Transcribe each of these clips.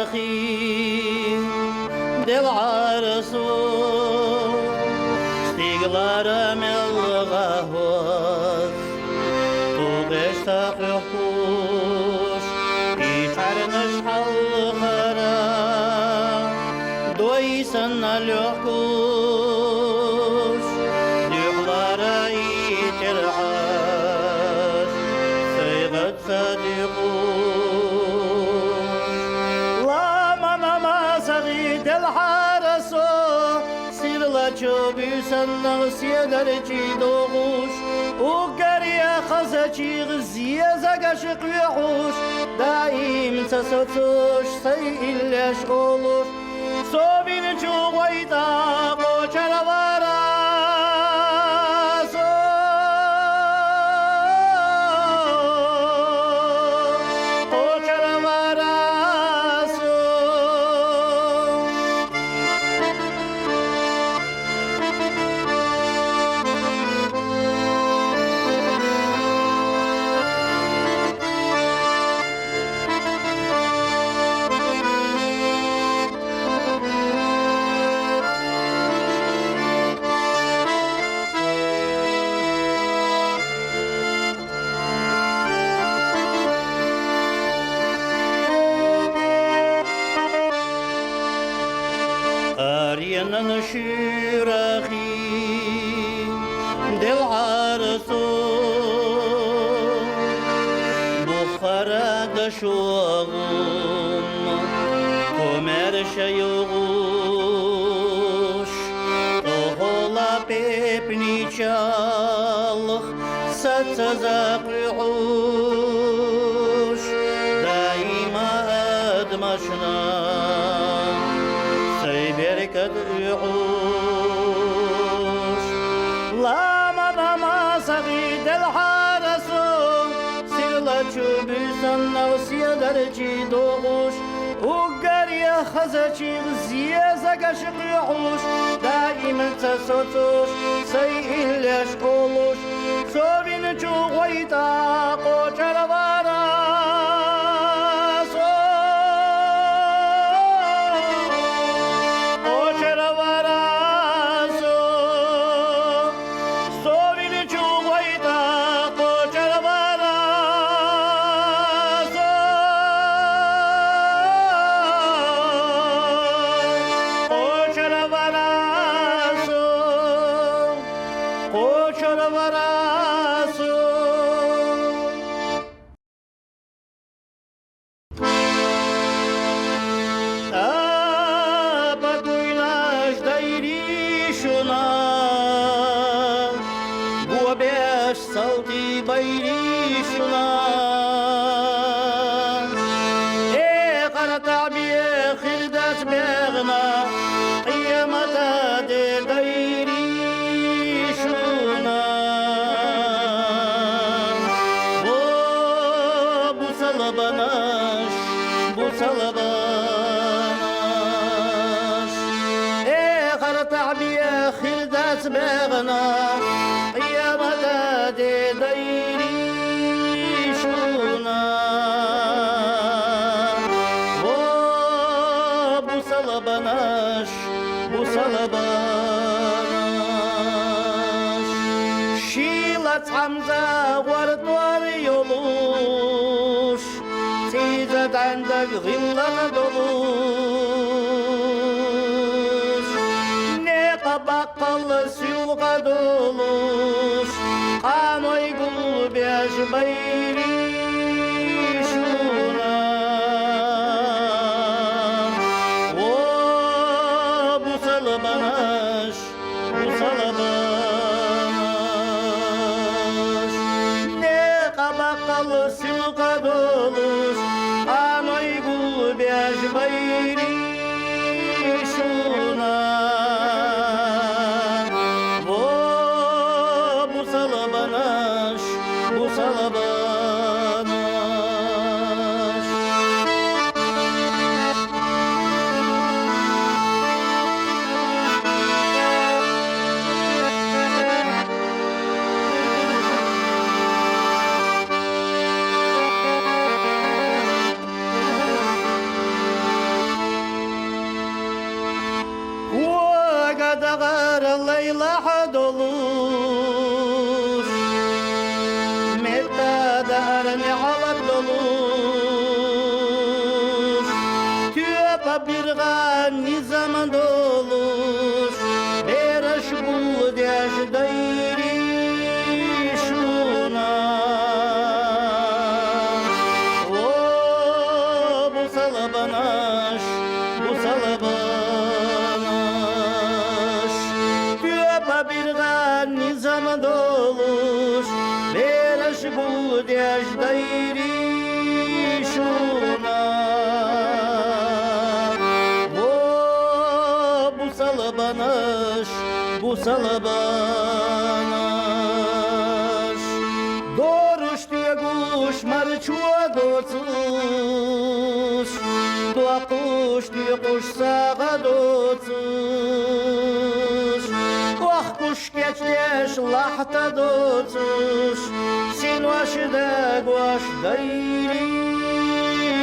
أخي دل عرسو استقلال من الغهوز توقش تقيحوش يتعرنش حلقرا دويسن اليحكوش ديقلارا يترعاش سيغت صديقوش لما ما سغيد الحارسو سيرلا چوبيسن نغسيدر چيدوغوش وقريا خزاچي غزيا زاقاشق يحوش دايم تسوتوش سيئلاش قولوش صوبين چوغويتا قوچر وراسو قوچر وراسو أرينا نشير أخي دل عرسو بخارا دشوغم كومر شيوغوش طهولا بيبني چالخ ستزاقعوش دايما أدمشنا سيبركت يعوش لما ما صغيد الحارسو سيلا چوبيسن نوسيا درجي دوغوش وقريا خزاچي غزيا زاقاشق يحوش دائما تسوتوش سيئلاش قولوش صوبين چوغويتا قوچر وراسو صوتي بيريشنا إيه قرطع بيه خلدت بيغنا قيامة ديريشنا بو صلبناش إيه قرطع بيه خلدت بيغنا قيامة ديريشنا بوصلبناش شيلت حمزة وردوار يولوش سيزت عندك غلة دولوش نيقى بقل سيوغة دولوش قانو يقول بيش بيريشونا بوصلبناش نيقى بقل سيوغة دولوش قانو يقول بيش بيريشونا بوصلبناش birga nizam dolur Beraş bul deş dayri şuna O bu salabanaş Bu salabanaş Tüpa birga nizam dolur Beraş bul deş dayri şuna Bu salabanaş Doruş diye kuş marçuğa dotsuz Dua kuş diye kuş sağa dotsuz Vah kuş geçleş lahta dotsuz Sen vaşıda kuş dayri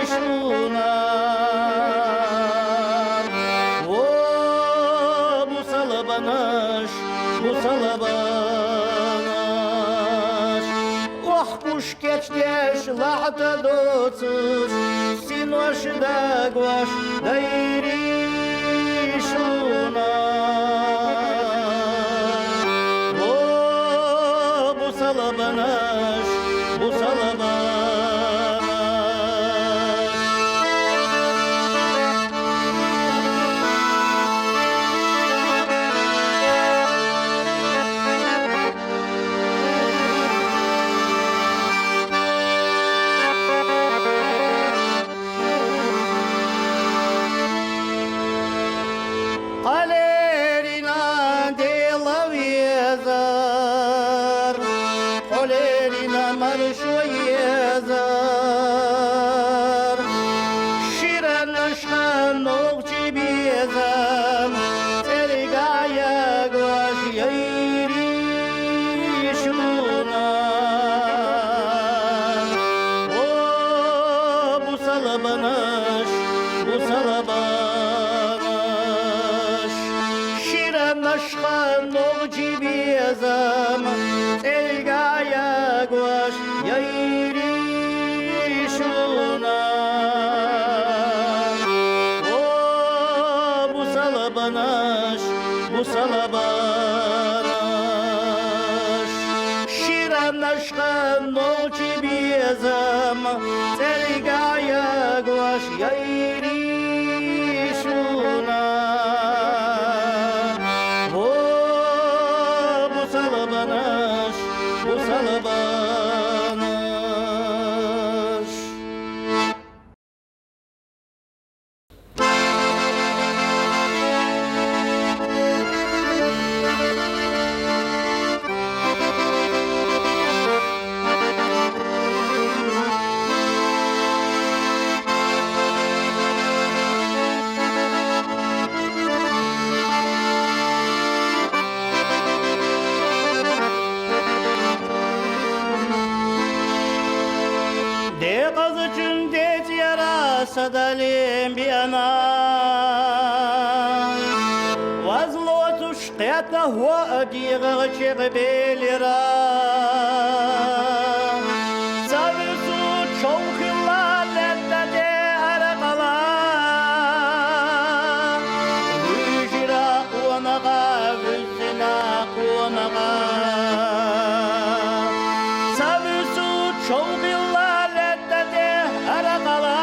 şuna Bu salabanaş Oh kuş geçgeç lahta dotsuz Sin vaşda gvaş dayri şuna Oh bu salabanaş Bu salabanaş Bu salabanaş Şiren aşkan olci bezam Elgaya gvaş yayri şuna O bu salabanaş Bu salabanaş Şiren aşkan olci bezam Elgaya gvaş yayri şuna O bu salabanaş Bu salabanaş Kazıcın dec yarasa dalim bir ana Vazlotuş qiyata huwa adiga çek belira Savisu çoğkilla leddade arakala Hücra kuanaga vüzina kuanaga Savisu çoğkilla arakala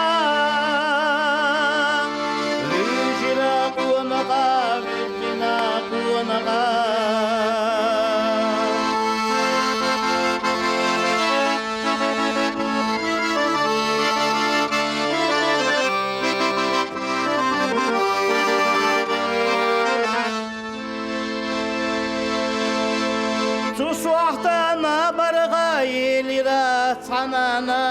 Hücra kuanaga vüzina kuanaga Susuahtana barga yelira tsanana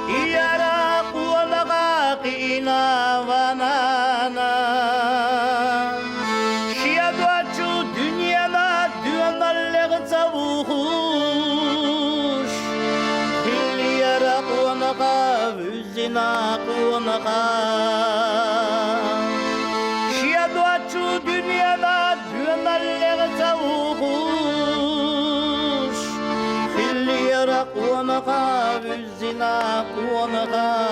Iyara kuanaga qina vanana Şiyadvaçu dünyana düğanalleğ savuhuş Hilliyara kuanaga vüzina kuanaga Şiyadvaçu dünyana düğanalleğ savuhuş Hilliyara Ülrak onağa Vüzzina onağa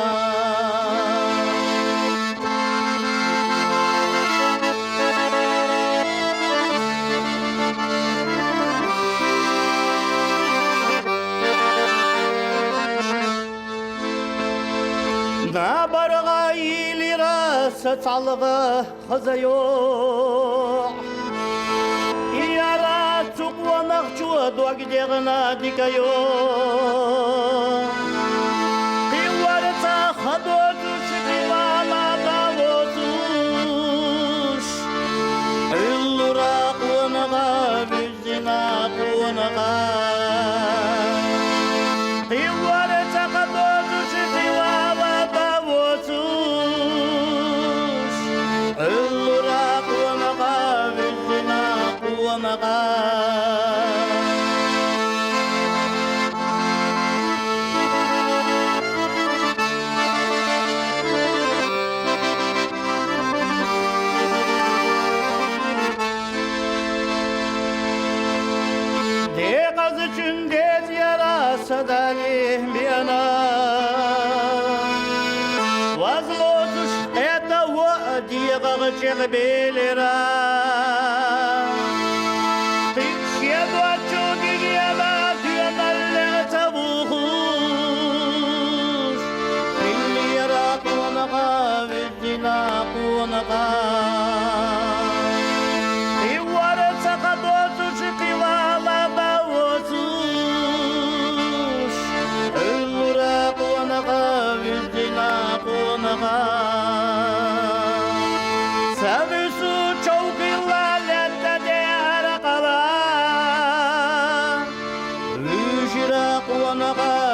Nabarga ilira saçalığı kızı yok Iyara çukvanak çuğa doğa gideğine dike yok Kıvarıca hadoduş kıvala davoduş Üllura konağa Vüzzina konağa Kıvarıca hadoduş kıvala Üllura konağa Vüzzina konağa De kız için dez yarası dalim bir yana Vazlotuş eta diye gıçık belira Tişyedu açu giyema tüyenalle tavuğuş Killira konağa Vüzzina konağa Kıvarı sakadotuş kıvala davutuş Üllura konağa Vüzzina konağa Savisu çok ilalette değer kala Vüjra konağa